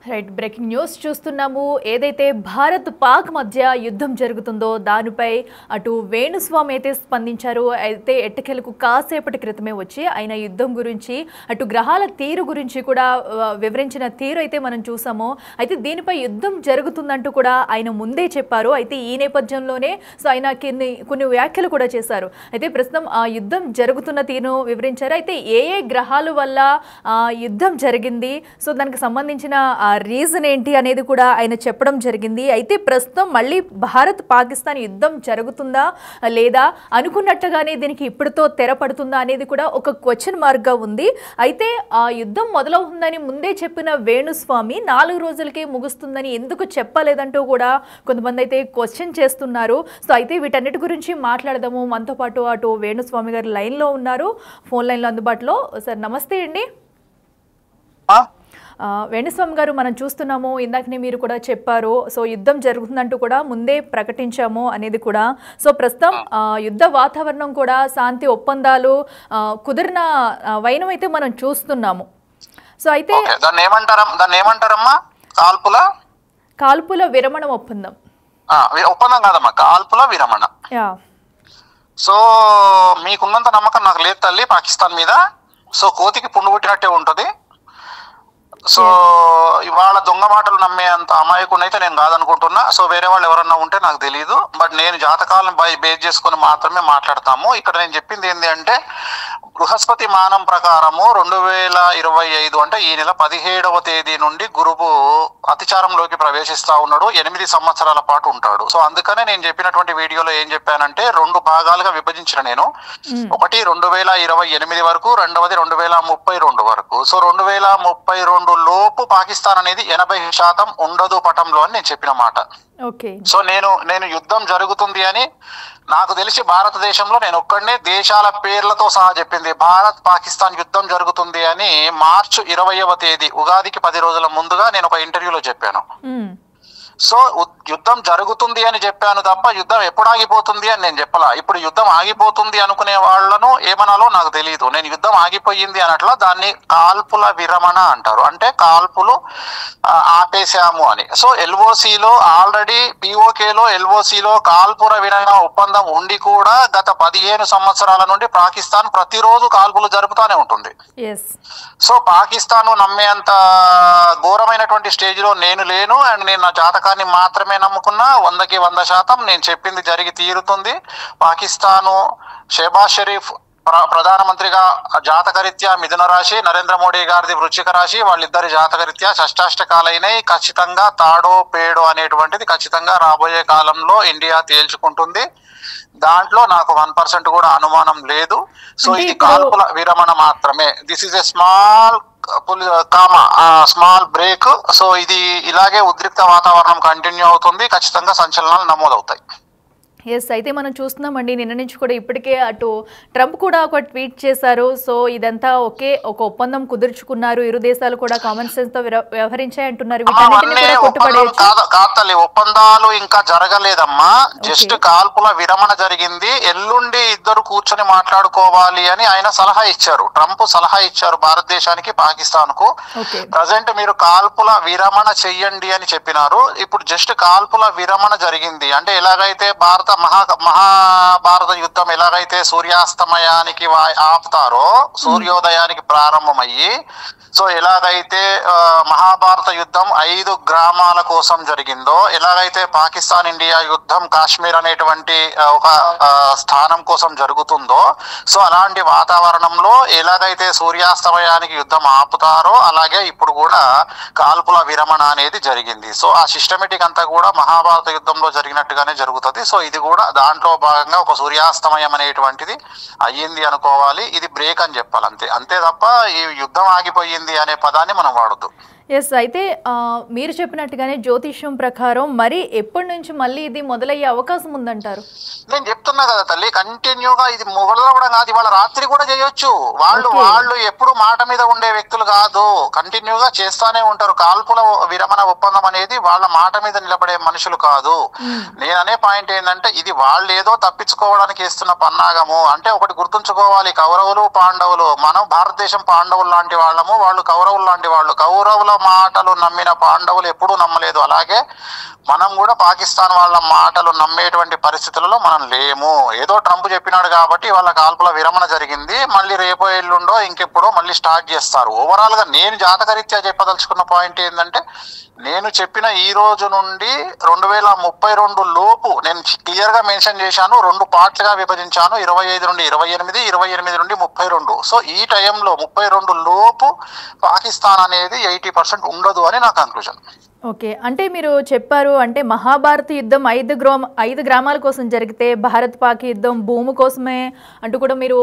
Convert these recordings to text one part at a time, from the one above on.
Right, breaking news చూస్తున్నాము. ఏదైతే భారత్ పాక్ మధ్య యుద్ధం జరుగుతుందో దానిపై అటు వేణుస్వామి అయితే స్పందించారు. అయితే ఎట్టకేలకు కాసేపటి క్రితమే వచ్చి ఆయన యుద్ధం గురించి అటు గ్రహాల తీరు గురించి కూడా వివరించిన తీరు అయితే మనం చూసాము. అయితే దీనిపై యుద్ధం జరుగుతుందంటూ కూడా ఆయన ముందే చెప్పారు. అయితే ఈ నేపథ్యంలోనే ఆయన కొన్ని వ్యాఖ్యలు కూడా చేశారు. అయితే ప్రస్తుతం ఆ యుద్ధం జరుగుతున్న తీరును వివరించారు. అయితే ఏ గ్రహాల వల్ల యుద్ధం జరిగింది, సో దానికి సంబంధించిన రీజన్ ఏంటి అనేది కూడా ఆయన చెప్పడం జరిగింది. అయితే ప్రస్తుతం మళ్ళీ భారత్ పాకిస్తాన్ యుద్ధం జరుగుతుందా లేదా, అనుకున్నట్టుగానే దీనికి ఇప్పటితో తెరపడుతుందా అనేది కూడా ఒక క్వశ్చన్ మార్క్గా ఉంది. అయితే ఆ యుద్ధం మొదలవుతుందని ముందే చెప్పిన వేణుస్వామి 4 రోజులకే ముగుస్తుందని ఎందుకు చెప్పలేదంటూ కూడా కొంతమంది అయితే క్వశ్చన్ చేస్తున్నారు. సో అయితే వీటన్నిటి గురించి మాట్లాడదాము. మనతో పాటు అటు వేణుస్వామి గారు లైన్లో ఉన్నారు, ఫోన్ లైన్లో అందుబాటులో. సార్ నమస్తే అండి. వేణుస్వామి గారు, మనం చూస్తున్నాము, ఇందాకనే మీరు కూడా చెప్పారు, సో యుద్ధం జరుగుతుందంటూ కూడా ముందే ప్రకటించాము అనేది కూడా. సో ప్రస్తుతం యుద్ధ వాతావరణం కూడా శాంతి ఒప్పందాలు కుదిరిన వైనం అయితే మనం చూస్తున్నాము. సో అయితే దాన్ని ఏమంటారమ్మా? కాల్పుల విరమణ ఒప్పందం. ఒప్పందం కాదమ్మా, కాల్పుల విరమణ. సో మీకున్నంత నమ్మకం నాకు లేదు తల్లి పాకిస్తాన్ మీద. సో కోతికి పుండు పుట్టినట్టే ఉంటది. సో ఇవాళ దొంగ మాటలు నమ్మే అంత అమాయకునైతే నేను కాదనుకుంటున్నా. సో వేరే వాళ్ళు ఎవరన్నా ఉంటే నాకు తెలియదు, బట్ నేను జాతకాలను బేస్ చేసుకుని మాత్రమే మాట్లాడతాము. ఇక్కడ నేను చెప్పింది ఏంటి అంటే, బృహస్పతి మానం ప్రకారము 2025 అంటే ఈ నెల 17వ తేదీ నుండి గురువు అతిచారంలోకి ప్రవేశిస్తా ఉన్నాడు. 8 సంవత్సరాల పాటు ఉంటాడు. సో అందుకనే నేను చెప్పినటువంటి వీడియోలో ఏం చెప్పానంటే, 2 భాగాలుగా విభజించిన నేను. ఒకటి 2028 వరకు, రెండవది 2032 వరకు. సో 2032 లోపు పాకిస్తాన్ అనేది 80% ఉండదు పటంలో అని నేను చెప్పిన మాట. సో నేను యుద్ధం జరుగుతుంది అని నాకు తెలిసి భారతదేశంలో నేను ఒక్కడనే దేశాల పేర్లతో సహా చెప్పింది. భారత్ పాకిస్తాన్ యుద్ధం జరుగుతుంది అని మార్చి 20వ తేదీ ఉగాదికి 10 రోజుల ముందుగా నేను ఒక ఇంటర్వ్యూలో చెప్పాను. సో యుద్ధం జరుగుతుంది అని చెప్పాను తప్ప యుద్ధం ఎప్పుడు ఆగిపోతుంది అని నేను చెప్పలా. ఇప్పుడు యుద్ధం ఆగిపోతుంది అనుకునే వాళ్లను ఏమనాలో నాకు తెలియదు. నేను యుద్ధం ఆగిపోయింది అనట్లా, దాన్ని కాల్పుల విరమణ అంటారు. అంటే కాల్పులు ఆపేశాము అని. సో ఎల్ఓసిలో ఆల్రెడీ పిఓకేలో ఎల్ఓసిలో కాల్పుల విరమణ ఒప్పందం ఉండి కూడా గత 15 సంవత్సరాల నుండి పాకిస్తాన్ ప్రతిరోజు కాల్పులు జరుపుతానే ఉంటుంది. సో పాకిస్తాన్ నమ్మే అంత ఘోరమైనటువంటి స్టేజ్ లో నేను లేను. అండ్ నేను నా జాతకాన్ని మాత్రమే నమ్ముకున్నా. 100కి 100% నేను చెప్పింది జరిగి తీరుతుంది. పాకిస్తాను షెహబాజ్ షరీఫ్ ప్రధానమంత్రిగా జాతకరీత్యా మిథున రాశి, నరేంద్ర మోడీ గారిది వృశ్చిక రాశి, వాళ్ళిద్దరి జాతకరీత్యా షష్టాష్టకాలైనవి. ఖచ్చితంగా తాడో పేడో అనేటువంటిది ఖచ్చితంగా రాబోయే కాలంలో ఇండియా తేల్చుకుంటుంది. దాంట్లో నాకు 1% కూడా అనుమానం లేదు. సో ఇది కాల్పుల విరమణ మాత్రమే. This is a small break. So ఇది ఇలాగే ఉద్రిక్త వాతావరణం కంటిన్యూ అవుతుంది. ఖచ్చితంగా సంచలనాలు నమోదవుతాయి. అయితే మనం చూస్తున్నామండి, నిన్న నుంచి కూడా ఇప్పటికే అటు ట్రంప్ కూడా ఒక ట్వీట్ చేశారు. సో ఇదంతా ఒక ఒప్పందం కుదుర్చుకున్నారు, ఇరు దేశాలు కూడా కామన్ సెన్స్ తో వ్యవహరించాయి అంటున్నారు. ఒప్పందాలు ఇంకా జరగలేదమ్మా, జస్ట్ కాల్పుల విరమణ జరిగింది. ఎల్లుండి ఇద్దరు కూర్చొని మాట్లాడుకోవాలి అని ఆయన సలహా ఇచ్చారు. ట్రంప్ సలహా ఇచ్చారు భారతదేశానికి, పాకిస్తాన్ కు. ప్రజెంట్ మీరు కాల్పుల విరమణ చెయ్యండి అని చెప్పినారు. ఇప్పుడు జస్ట్ కాల్పుల విరమణ జరిగింది. అంటే ఎలాగైతే మహాభారత యుద్ధం ఎలాగైతే సూర్యాస్తమయానికి ఆపుతారో సూర్యోదయానికి ప్రారంభమయ్యి, సో ఎలాగైతే మహాభారత యుద్ధం 5 గ్రామాల కోసం జరిగిందో, ఎలాగైతే పాకిస్తాన్ ఇండియా యుద్ధం కాశ్మీర్ అనేటువంటి ఒక స్థానం కోసం జరుగుతుందో, సో అలాంటి వాతావరణంలో ఎలాగైతే సూర్యాస్తమయానికి యుద్ధం ఆపుతారో అలాగే ఇప్పుడు కూడా కాల్పుల విరమణ అనేది జరిగింది. సో ఆ సిస్టమేటిక్ అంతా కూడా మహాభారత యుద్ధంలో జరిగినట్టుగానే జరుగుతుంది. సో ఇది కూడా దాంట్లో భాగంగా ఒక సూర్యాస్తమయం అనేటువంటిది అయ్యింది అనుకోవాలి. ఇది బ్రేక్ అని చెప్పాలి, అంతే తప్ప ఈ యుద్ధం ఆగిపోయింది అనే పదాన్ని మనం వాడద్దు. అయితే మీరు చెప్పినట్టుగానే జ్యోతిష్యం ప్రకారం మరి ఎప్పటి నుంచి మళ్ళీ ఇది మొదలయ్యే అవకాశం ఉందంటారు? నేను చెప్తున్నా కదా తల్లి, కంటిన్యూగా ఇది మొదలవడం కాదు, ఇవాళ రాత్రి కూడా చేయొచ్చు. వాళ్ళు ఎప్పుడు మాట మీద ఉండే వ్యక్తులు కాదు, కంటిన్యూగా చేస్తానే ఉంటారు. కాల్పుల విరమణ ఒప్పందం అనేది వాళ్ళ మాట మీద నిలబడే మనుషులు కాదు. నేననే పాయింట్ ఏంటంటే, ఇది వాళ్ళు ఏదో తప్పించుకోవడానికి వేస్తున్న పన్నాగము. అంటే ఒకటి గుర్తుంచుకోవాలి, కౌరవులు పాండవులు, మనం భారతదేశం పాండవులు లాంటి వాళ్ళము, వాళ్ళు కౌరవులు లాంటి వాళ్ళు. కౌరవుల మాటలు నమ్మిన పాండవులు ఎప్పుడూ నమ్మలేదు. అలాగే మనం కూడా పాకిస్తాన్ వాళ్ళ మాటలు నమ్మేటువంటి పరిస్థితులలో మనం లేము. ఏదో ట్రంప్ చెప్పినాడు కాబట్టి వాళ్ళ కాల్పుల విరమణ జరిగింది, మళ్ళీ రేపో ఎల్లుండో ఇంకెప్పుడో మళ్ళీ స్టార్ట్ చేస్తారు. ఓవరాల్ గా నేను జాతకరీత్యా చెప్పదలుచుకున్న పాయింట్ ఏంటంటే, నేను చెప్పిన ఈ రోజు నుండి 2032 లోపు నేను క్లియర్ గా మెన్షన్ చేశాను, 2 పార్ట్లుగా విభజించాను, 25 నుండి 28, 28 నుండి 32. సో ఈ టైంలో 32 లోపు పాకిస్తాన్ అనేది 80% ఉండదు అని నా కంక్లూజన్. ఓకే, అంటే మీరు చెప్పారు అంటే మహాభారత యుద్ధం 5 గ్రామాల కోసం జరిగితే భారత్ పాక్ యుద్ధం భూమి కోసమే అంటూ కూడా మీరు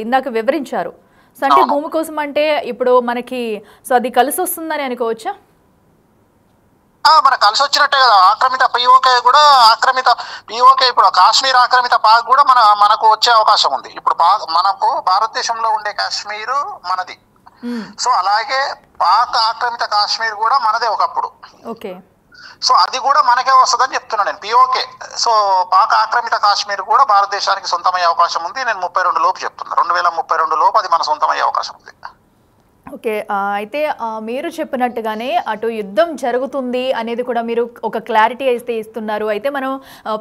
ఇందాక వివరించారు. సో అంటే భూమి కోసం అంటే ఇప్పుడు మనకి సో అది కలిసి వస్తుందని అనుకోవచ్చా? మనకు కలిసి వచ్చినట్టే కదా. ఆక్రమిత పిఓకే కూడా ఇప్పుడు కాశ్మీర్ ఆక్రమిత పాక్ కూడా మనకు వచ్చే అవకాశం ఉంది. ఇప్పుడు మనకు భారతదేశంలో ఉండే కాశ్మీర్ మనది. సో అలాగే పాక్ ఆక్రమిత కాశ్మీర్ కూడా మనదే ఒకప్పుడు. ఓకే, సో అది కూడా మనకే వస్తుందని చెప్తున్నాను నేను, పిఓకే. సో పాక్ ఆక్రమిత కాశ్మీర్ కూడా భారతదేశానికి సొంతమయ్యే అవకాశం ఉంది. నేను 32 లోపు చెప్తున్నా, 2032 లోపు అది మన సొంతమయ్యే అవకాశం ఉంది. ఓకే, అయితే మీరు చెప్పినట్టుగానే అటు యుద్ధం జరుగుతుంది అనేది కూడా మీరు ఒక క్లారిటీ అయితే ఇస్తున్నారు. అయితే మనం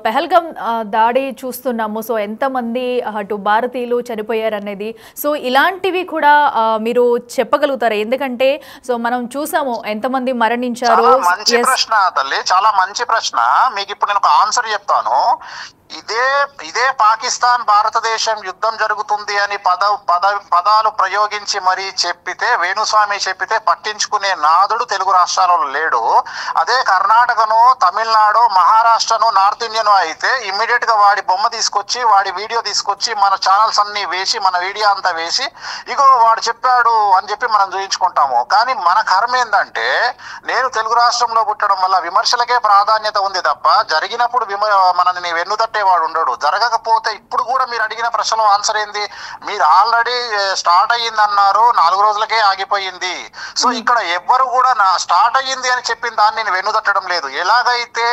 పెహల్గాం దాడి చూస్తున్నాము. సో ఎంతమంది అటు భారతీయులు చనిపోయారు అనేది, సో ఇలాంటివి కూడా మీరు చెప్పగలుగుతారు? ఎందుకంటే సో మనం చూసాము ఎంతమంది మరణించారు. మంచి ప్రశ్న తల్లి, చాలా మంచి ప్రశ్న. మీకు ఇప్పుడు నేను ఒక ఆన్సర్ చెప్తాను. ఇదే పాకిస్తాన్ భారతదేశం యుద్ధం జరుగుతుంది అని పదాలు ప్రయోగించి మరీ చెప్పితే, వేణుస్వామి చెప్పితే పట్టించుకునే నాదుడు తెలుగు రాష్ట్రాలలో లేడు. అదే కర్ణాటకను, తమిళనాడు, మహారాష్ట్రను, నార్త్ ఇండియన్ అయితే ఇమ్మీడియట్ గా వాడి బొమ్మ తీసుకొచ్చి, వాడి వీడియో తీసుకొచ్చి మన ఛానల్స్ అన్ని వేసి, మన వీడియో అంతా వేసి, ఇగో వాడు చెప్పాడు అని చెప్పి మనం చూయించుకుంటాము. కానీ మన కర్మ ఏంటంటే, నేను తెలుగు రాష్ట్రంలో పుట్టడం వల్ల విమర్శలకే ప్రాధాన్యత ఉంది తప్ప జరిగినప్పుడు మనల్ని వెన్నుదట్టే వాడు ఉండడు. జరగకపోతే ఇప్పుడు కూడా మీరు అడిగిన ప్రశ్నలో ఆన్సర్ ఏంది? మీరు ఆల్రెడీ స్టార్ట్ అయ్యింది అన్నారు, 4 రోజులకే ఆగిపోయింది. సో ఇక్కడ ఎవ్వరు కూడా స్టార్ట్ అయ్యింది అని చెప్పిన దాన్ని నేను వెన్నుదట్టడం లేదు. ఎలాగైతే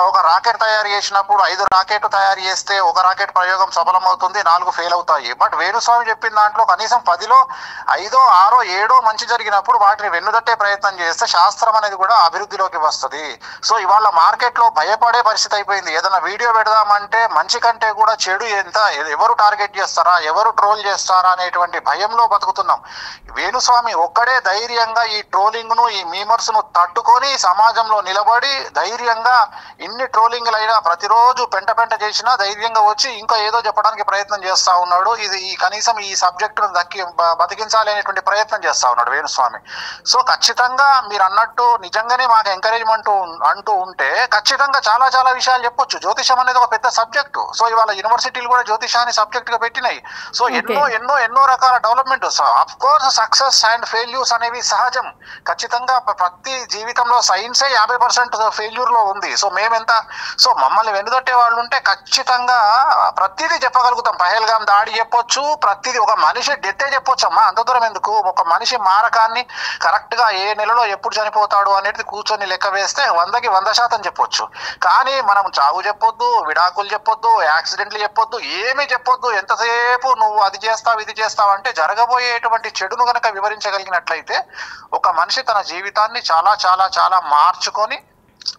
ఒక రాకెట్ తయారు చేసినప్పుడు 5 రాకెట్ తయారు చేస్తే ఒక రాకెట్ ప్రయోగం సఫలమవుతుంది, 4 ఫెయిల్ అవుతాయి. బట్ వేణుస్వామి చెప్పిన దాంట్లో కనీసం 10లో 5, 6, 7 మంచి జరిగినప్పుడు వాటిని వెన్నుదట్టే ప్రయత్నం చేస్తే శాస్త్రం అనేది కూడా అభివృద్ధిలోకి వస్తుంది. సో ఇవాళ మార్కెట్ లో భయపడే పరిస్థితి అయిపోయింది. ఏదైనా వీడియో పెడదామంటే మంచి కంటే కూడా చెడు ఎవరు టార్గెట్ చేస్తారా, ఎవరు ట్రోల్ చేస్తారా అనేటువంటి భయంలో బతుకుతున్నాం. వేణుస్వామి ఒక్కడే ధైర్యంగా ఈ ట్రోలింగ్ ను, ఈ మీమర్స్ ను తట్టుకొని సమాజంలో నిలబడి ధైర్యంగా ఇన్ని ట్రోలింగ్లు అయినా ప్రతిరోజు పెంట చేసినా ధైర్యంగా వచ్చి ఇంకా ఏదో చెప్పడానికి ప్రయత్నం చేస్తా ఉన్నాడు. కనీసం ఈ సబ్జెక్టును బతికించాలి అనేటువంటి ప్రయత్నం చేస్తా ఉన్నాడు వేణుస్వామి. సో ఖచ్చితంగా మీరు అన్నట్టు నిజంగానే మాకు ఎంకరేజ్మెంట్ అంటూ ఉంటే ఖచ్చితంగా చాలా చాలా విషయాలు చెప్పొచ్చు. జ్యోతిషం అనేది ఒక పెద్ద సబ్జెక్టు. సో ఇవాళ యూనివర్సిటీలు కూడా జ్యోతిషాన్ని సబ్జెక్ట్ గా పెట్టినాయి. సో ఎన్నో రకాల development. Of course success and failures అనేవి సహజం. ఖచ్చితంగా ప్రతి జీవితంలో సైన్సే 50% ఫెయిల్యూర్ లో ఉంది. సో మేమెంత మమ్మల్ని వెన్నుదట్టే వాళ్ళు ఉంటే ఖచ్చితంగా ప్రతిదీ చెప్పగలుగుతాం. పహల్గాం దాడి చెప్పొచ్చు, ప్రతిదీ. ఒక మనిషి డెత్తే చెప్పొచ్చు అమ్మా, అంత దూరం ఎందుకు? ఒక మనిషి మారకాన్ని కరెక్ట్ గా ఏ నెలలో ఎప్పుడు చనిపోతాడు అనేది కూర్చొని లెక్క వేస్తే 100కి 100% చెప్పొచ్చు. కానీ మనం చావు చెప్పొద్దు, విడాకులు చెప్పొద్దు, యాక్సిడెంట్లు చెప్పొద్దు, ఏమీ చెప్పొద్దు. ఎంతసేపు నువ్వు అది చేస్తావు ఇది చేస్తావు అంటే జరగబోయేటువంటి చెడును గనక వివరించగలిగినట్లయితే ఒక మనిషి తన జీవితాన్ని చాలా చాలా చాలా మార్చుకొని,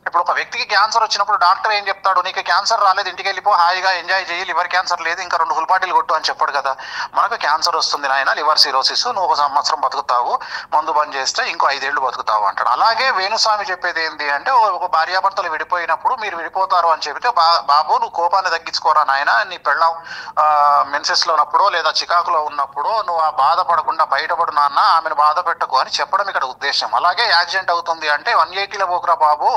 ఇప్పుడు ఒక వ్యక్తికి క్యాన్సర్ వచ్చినప్పుడు డాక్టర్ ఏం చెప్తాడు? నీకు క్యాన్సర్ రాలేదు, ఇంటికి వెళ్ళిపో, హాయిగా ఎంజాయ్ చేయి, లివర్ క్యాన్సర్ లేదు, ఇంకా 2 ఫుల్ బాటిల్ కొట్టు అని చెప్పాడు కదా. మనకు క్యాన్సర్ వస్తుంది నాయన, లివర్ సిరోసిస్, నువ్వు 1 సంవత్సరం బతుకుతావు, మందు బంద్ చేస్తే ఇంకో 5 ఏళ్ళు బతుకుతావు అంటాడు. అలాగే వేణుస్వామి చెప్పేది ఏంటి అంటే, ఒక భార్యాభర్తలు విడిపోయినప్పుడు మీరు విడిపోతారు అని చెబితే, బాబు నువ్వు కోపాన్ని తగ్గించుకోరా నాయన, నీ పెళ్ళం మెన్సెస్ లో ఉన్నప్పుడో లేదా చికాకులో ఉన్నప్పుడో నువ్వు ఆ బాధపడకుండా బయటపడు నాన్న, ఆమెను బాధ పెట్టకు అని చెప్పడం ఇక్కడ ఉద్దేశం. అలాగే యాక్సిడెంట్ అవుతుంది అంటే 180లో పోకురా బాబు,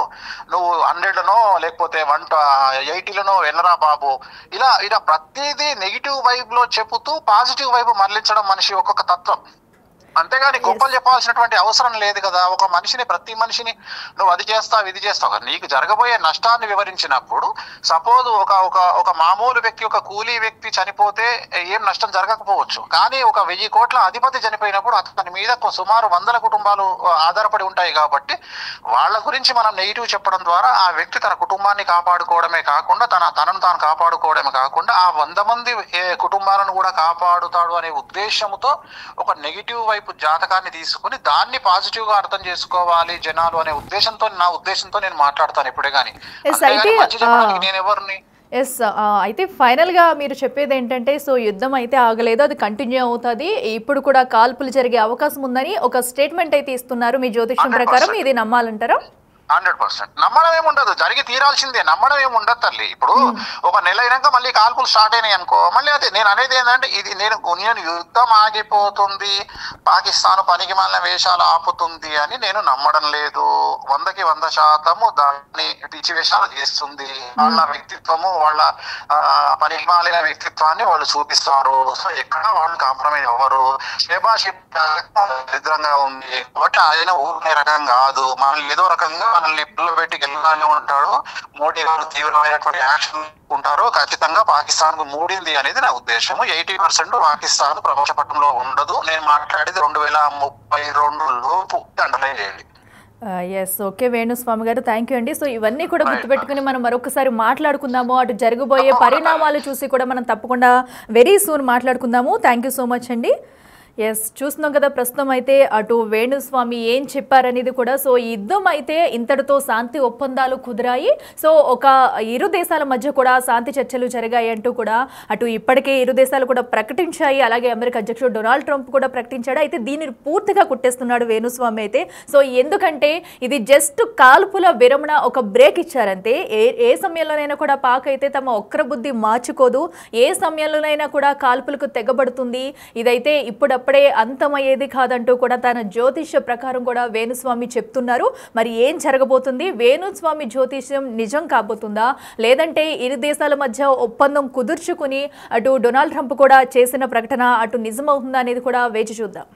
నువ్వు 100లోనో లేకపోతే 180లోనో వెళ్ళరా బాబు. ఇలా ప్రతిదీ నెగిటివ్ వైబ్ లో చెబుతూ పాజిటివ్ వైబ్ మరలించడం మనిషి ఒక్కొక్క తత్వం. అంతేగాని గొప్పలు చెప్పాల్సినటువంటి అవసరం లేదు కదా. ఒక మనిషిని, ప్రతి మనిషిని నువ్వు అది చేస్తావు ఇది చేస్తావు, నీకు జరగబోయే నష్టాన్ని వివరించినప్పుడు, సపోజ్ ఒక మామూలు వ్యక్తి, ఒక కూలీ వ్యక్తి చనిపోతే ఏం నష్టం జరగకపోవచ్చు. కానీ ఒక 1000 కోట్ల అధిపతి చనిపోయినప్పుడు అతని మీద సుమారు 100 కుటుంబాలు ఆధారపడి ఉంటాయి. కాబట్టి వాళ్ళ గురించి మనం నెగిటివ్ చెప్పడం ద్వారా ఆ వ్యక్తి తన కుటుంబాన్ని కాపాడుకోవడమే కాకుండా, తనను తాను కాపాడుకోవడమే కాకుండా ఆ 100 మంది కుటుంబాలను కూడా కాపాడుతాడు అనే ఉద్దేశంతో ఒక నెగిటివ్ వైపు వైపు జాతకాన్ని తీసుకుని దాన్ని పాజిటివ్ గా అర్థం చేసుకోవాలి జనాలు అనే ఉద్దేశంతో, నా ఉద్దేశంతో నేను మాట్లాడతాను ఎప్పుడే గానీ. మంచి చెప్పడానికి నేను ఎవరిని. ఎస్, అయితే ఫైనల్గా మీరు చెప్పేది ఏంటంటే, సో యుద్ధం అయితే ఆగలేదు, అది కంటిన్యూ అవుతుంది, ఇప్పుడు కూడా కాల్పులు జరిగే అవకాశం ఉందని ఒక స్టేట్మెంట్ అయితే ఇస్తున్నారు. మీ జ్యోతిష్యం ప్రకారం ఇది నమ్మాలంటారా? 100% నమ్మడం ఏముండదు, జరిగి తీరాల్సిందే. నమ్మడం ఏముండదు తల్లి. ఇప్పుడు ఒక నెల అయినాక మళ్ళీ కాల్పులు స్టార్ట్ అయినాయి అనుకో, మళ్ళీ అదే నేను అనేది ఏంటంటే, ఇది నేను యుద్ధం ఆగిపోతుంది, పాకిస్తాన్ పనికి మాలిన వేషాలు ఆపుతుంది అని నేను నమ్మడం లేదు. 100కి 100% దాన్ని పిచ్చి వేషాలు చేస్తుంది. వాళ్ళ వ్యక్తిత్వము, వాళ్ళ పనికి మాలిన వ్యక్తిత్వాన్ని వాళ్ళు చూపిస్తారు. సో ఎక్కడ వాళ్ళు కాంప్రమైజ్ అవ్వరు. దరిద్రంగా ఉంది కాబట్టి ఆయన ఊరికే రకం కాదు, మనల్ని ఏదో రకంగా మనల్ని పిల్లలు పెట్టి గెలవాలని ఉంటాడు. మోడీ గారు తీవ్రమైనటువంటి యాక్షన్ ఉంటారు. ఖచ్చితంగా పాకిస్తాన్ కు మూడింది అనేది నా ఉద్దేశం. 80% పాకిస్తాన్ ప్రపంచ పట్టణంలో ఉండదు. నేను మాట్లాడేది 2032 లోపు అండర్లైన్ చేయండి. ఎస్, ఓకే వేణుస్వామి గారు, థ్యాంక్ యూ అండి. సో ఇవన్నీ కూడా గుర్తుపెట్టుకుని మనం మరొకసారి మాట్లాడుకుందాము. అటు జరగబోయే పరిణామాలు చూసి కూడా మనం తప్పకుండా వెరీ సూన్ మాట్లాడుకుందాము. థ్యాంక్ యూ సో మచ్ అండి. ఎస్, చూస్తున్నాం కదా ప్రస్తుతం అయితే అటు వేణుస్వామి ఏం చెప్పారనేది కూడా. సో ఈ యుద్ధం అయితే ఇంతటితో శాంతి ఒప్పందాలు కుదిరాయి. సో ఒక ఇరు దేశాల మధ్య కూడా శాంతి చర్చలు జరిగాయి అంటూ కూడా అటు ఇప్పటికే ఇరు దేశాలు కూడా ప్రకటించాయి. అలాగే అమెరికా అధ్యక్షుడు డొనాల్డ్ ట్రంప్ కూడా ప్రకటించాడు. అయితే దీన్ని పూర్తిగా కుట్టేస్తున్నాడు వేణుస్వామి అయితే. సో ఎందుకంటే ఇది జస్ట్ కాల్పుల విరమణ, ఒక బ్రేక్ ఇచ్చారంతే. ఏ సమయంలోనైనా కూడా పాక్ అయితే తమ ఒక్కర బుద్ధి మార్చుకోదు, ఏ సమయంలోనైనా కూడా కాల్పులకు తెగబడుతుంది. ఇదైతే ఇప్పుడప్పుడే అంతమయ్యేది కాదంటూ కూడా తన జ్యోతిష్య ప్రకారం కూడా వేణుస్వామి చెప్తున్నారు. మరి ఏం జరగబోతుంది? వేణుస్వామి జ్యోతిష్యం నిజం కాబోతుందా, లేదంటే ఇరు దేశాల మధ్య ఒప్పందం కుదుర్చుకుని అటు డొనాల్డ్ ట్రంప్ కూడా చేసిన ప్రకటన అటు నిజమవుతుందా అనేది కూడా వేచి చూద్దాం.